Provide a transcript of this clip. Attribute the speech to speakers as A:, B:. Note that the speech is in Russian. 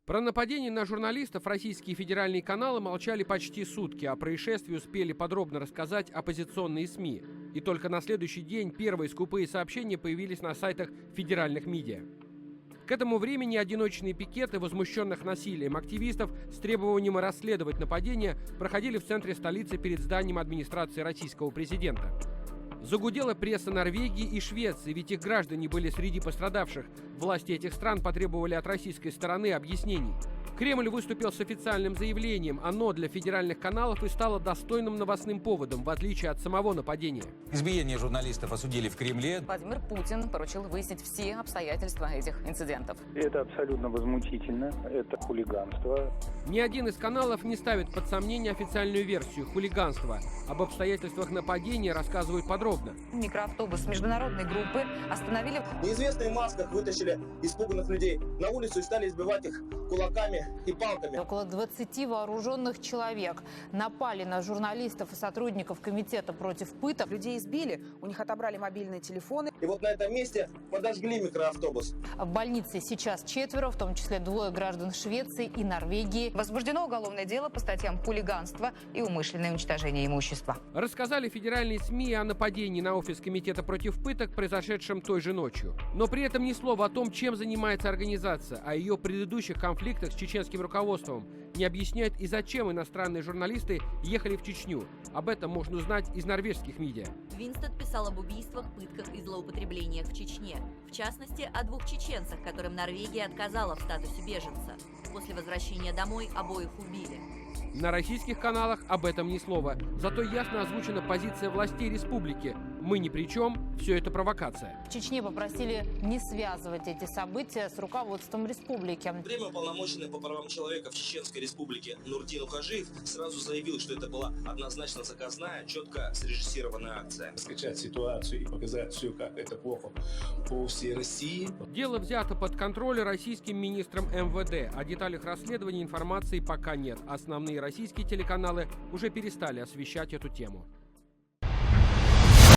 A: Про нападение на журналистов российские федеральные каналы молчали почти сутки, а происшествии успели подробно рассказать оппозиционные СМИ. И только на следующий день первые скупые сообщения появились на сайтах федеральных медиа. К этому времени одиночные пикеты возмущенных насилием активистов с требованием расследовать нападение проходили в центре столицы перед зданием администрации российского президента. Загудела пресса Норвегии и Швеции, ведь их граждане были среди пострадавших. Власти этих стран потребовали от российской стороны объяснений. Кремль выступил с официальным заявлением. Оно для федеральных каналов и стало достойным новостным поводом, в отличие от самого нападения.
B: Избиение журналистов осудили в Кремле.
C: Владимир Путин поручил выяснить все обстоятельства этих инцидентов.
D: Это абсолютно возмутительно, это хулиганство.
A: Ни один из каналов не ставит под сомнение официальную версию хулиганства. Об обстоятельствах нападения рассказывают подробно.
C: Микроавтобус международной группы остановили.
E: Неизвестные в масках вытащили испуганных людей на улицу и стали избивать их кулаками и палками.
F: Около 20 вооруженных человек напали на журналистов и сотрудников комитета против пыток.
G: Людей избили, у них отобрали мобильные телефоны.
E: И вот на этом месте подожгли микроавтобус.
F: В больнице сейчас 4, в том числе 2 граждан Швеции и Норвегии.
C: Возбуждено уголовное дело по статьям хулиганства и умышленное уничтожение имущества.
A: Рассказали федеральные СМИ о нападении на офис комитета против пыток, произошедшем той же ночью. Но при этом ни слова о том, чем занимается организация, о ее предыдущих конфликтах с чеченским руководством. Не объясняют и зачем иностранные журналисты ехали в Чечню. Об этом можно узнать из норвежских медиа.
H: Винстед писал об убийствах, пытках и злоупотреблениях в Чечне. В частности, о 2 чеченцах, которым Норвегия отказала в статусе беженца. После возвращения домой обоих убили.
A: На российских каналах об этом ни слова. Зато ясно озвучена позиция властей республики. Мы ни при чем, все это провокация.
F: В Чечне попросили не связывать эти события с руководством республики.
E: Время уполномоченный по правам человека в Чеченской республике Нурдин Ухажиев сразу заявил, что это была однозначно заказная, четко срежиссированная акция.
I: Скачать ситуацию и показать все, как это плохо по всей России.
A: Дело взято под контроль российским министром МВД. О деталях расследования информации пока нет. Основные российские телеканалы уже перестали освещать эту тему.